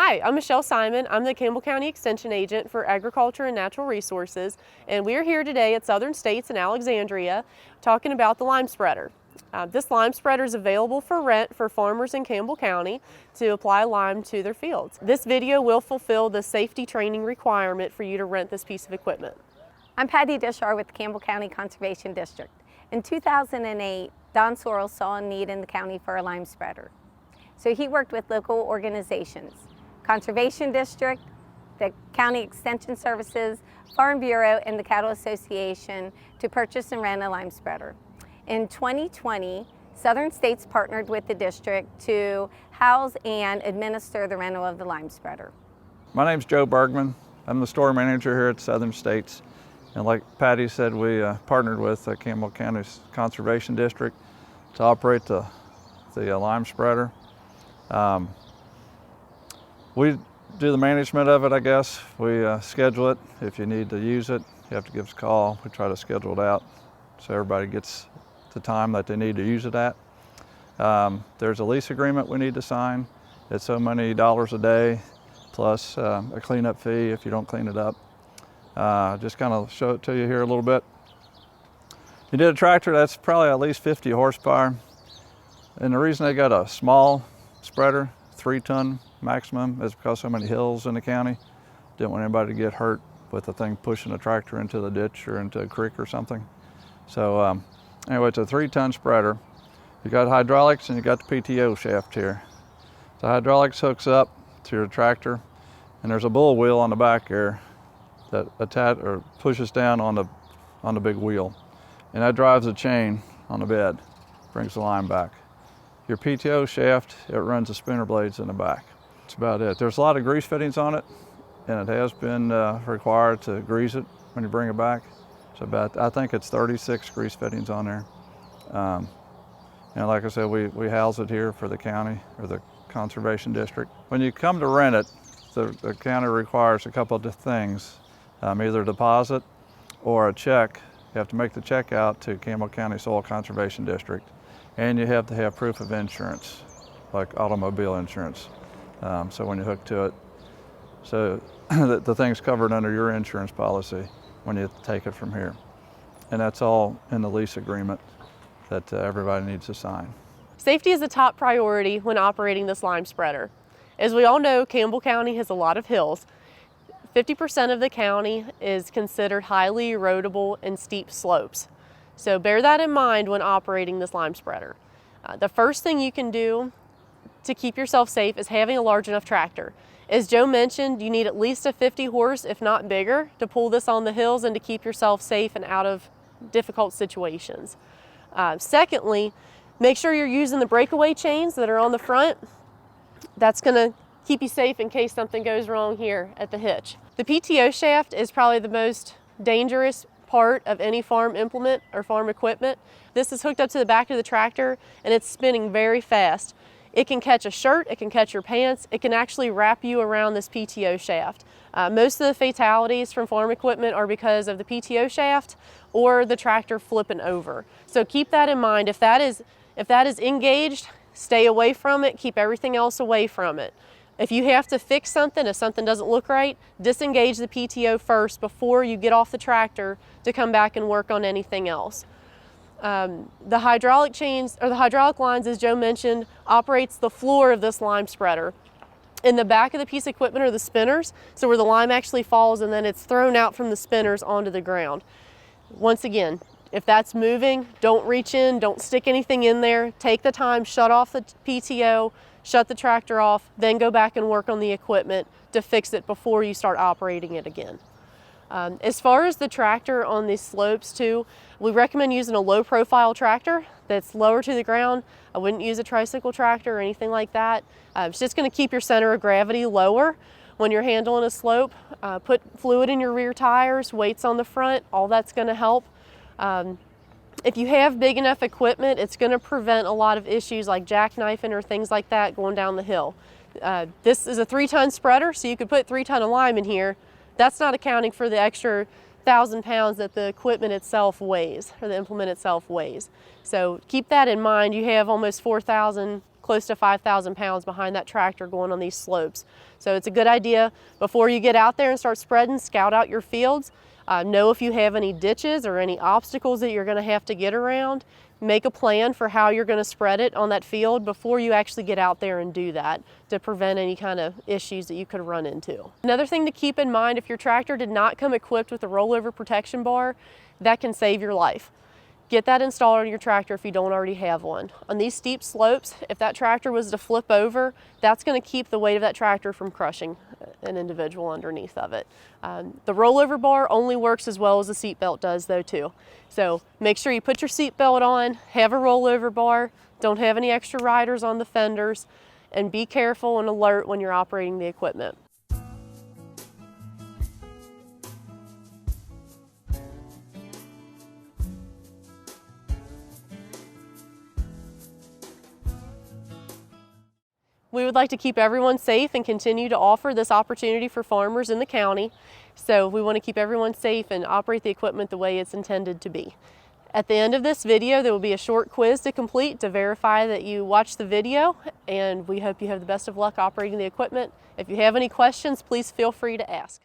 Hi, I'm Michelle Simon. I'm the Campbell County Extension Agent for Agriculture and Natural Resources, and we are here today at Southern States in Alexandria talking about the lime spreader. This lime spreader is available for rent for farmers in Campbell County to apply lime to their fields. This video will fulfill the safety training requirement for you to rent this piece of equipment. I'm Patty Dishar with the Campbell County Conservation District. In 2008, Don Sorrell saw a need in the county for a lime spreader. So he worked with local organizations, Conservation District, the County Extension Services, Farm Bureau, and the Cattle Association to purchase and rent a lime spreader. In 2020, Southern States partnered with the district to house and administer the rental of the lime spreader. My name's Joe Bergman. I'm the store manager here at Southern States. And like Patty said, we partnered with Campbell County's Conservation District to operate the lime spreader. We do the management of it, I guess. We schedule it. If you need to use it, you have to give us a call. We try to schedule it out so everybody gets the time that they need to use it at. There's a lease agreement we need to sign. It's so many dollars a day plus a cleanup fee if you don't clean it up. Just kind of show it to you here a little bit. You did a tractor that's probably at least 50 horsepower. And the reason they got a small spreader, 3-ton maximum, is because so many hills in the county. Didn't want anybody to get hurt with the thing pushing a tractor into the ditch or into a creek or something. So anyway, it's a 3-ton spreader. You got hydraulics and you got the PTO shaft here. The hydraulics hooks up to your tractor, and there's a bull wheel on the back here that pushes down on the big wheel, and that drives the chain on the bed, brings the lime back. Your PTO shaft, it runs the spinner blades in the back. That's about it. There's a lot of grease fittings on it, and it has been required to grease it when you bring it back. So I think it's 36 grease fittings on there. And like I said, we house it here for the county or the Conservation District. When you come to rent it, the county requires a couple of things, either a deposit or a check. You have to make the check out to Campbell County Soil Conservation District. And you have to have proof of insurance, like automobile insurance. So when you hook to it, so the thing's covered under your insurance policy when you take it from here. And that's all in the lease agreement that everybody needs to sign. Safety is a top priority when operating this lime spreader. As we all know, Campbell County has a lot of hills. 50% of the county is considered highly erodible and steep slopes. So bear that in mind when operating this lime spreader. The first thing you can do to keep yourself safe is having a large enough tractor. As Joe mentioned, you need at least a 50 horse, if not bigger, to pull this on the hills and to keep yourself safe and out of difficult situations. Secondly, make sure you're using the breakaway chains that are on the front. That's gonna keep you safe in case something goes wrong here at the hitch. The PTO shaft is probably the most dangerous part of any farm implement or farm equipment. This is hooked up to the back of the tractor and it's spinning very fast. It can catch a shirt, it can catch your pants, it can actually wrap you around this PTO shaft. Most of the fatalities from farm equipment are because of the PTO shaft or the tractor flipping over. So keep that in mind. If that is engaged, stay away from it, keep everything else away from it. If you have to fix something, if something doesn't look right, disengage the PTO first before you get off the tractor to come back and work on anything else. The hydraulic chains, or the hydraulic lines, as Joe mentioned, operates the floor of this lime spreader. In the back of the piece of equipment are the spinners, so where the lime actually falls and then it's thrown out from the spinners onto the ground. Once again, if that's moving, don't reach in, don't stick anything in there. Take the time, shut off the PTO, shut the tractor off, then go back and work on the equipment to fix it before you start operating it again. As far as the tractor on these slopes too, we recommend using a low profile tractor that's lower to the ground. I wouldn't use a tricycle tractor or anything like that. It's just gonna keep your center of gravity lower when you're handling a slope. Put fluid in your rear tires, weights on the front, all that's gonna help. If you have big enough equipment, it's going to prevent a lot of issues like jackknifing or things like that going down the hill. This is a 3-ton spreader, so you could put 3 tons of lime in here. That's not accounting for the extra 1,000 pounds that the equipment itself weighs, or the implement itself weighs. So keep that in mind. You have almost 4,000 close to 5,000 pounds behind that tractor going on these slopes. So it's a good idea before you get out there and start spreading, scout out your fields. Know if you have any ditches or any obstacles that you're going to have to get around. Make a plan for how you're going to spread it on that field before you actually get out there and do that to prevent any kind of issues that you could run into. Another thing to keep in mind, if your tractor did not come equipped with a rollover protection bar, that can save your life. Get that installed on your tractor if you don't already have one. On these steep slopes, if that tractor was to flip over, that's going to keep the weight of that tractor from crushing an individual underneath of it. The rollover bar only works as well as the seat belt does though too. So make sure you put your seat belt on, have a rollover bar, don't have any extra riders on the fenders, and be careful and alert when you're operating the equipment. We would like to keep everyone safe and continue to offer this opportunity for farmers in the county. So we want to keep everyone safe and operate the equipment the way it's intended to be. At the end of this video, there will be a short quiz to complete to verify that you watched the video, and we hope you have the best of luck operating the equipment. If you have any questions, please feel free to ask.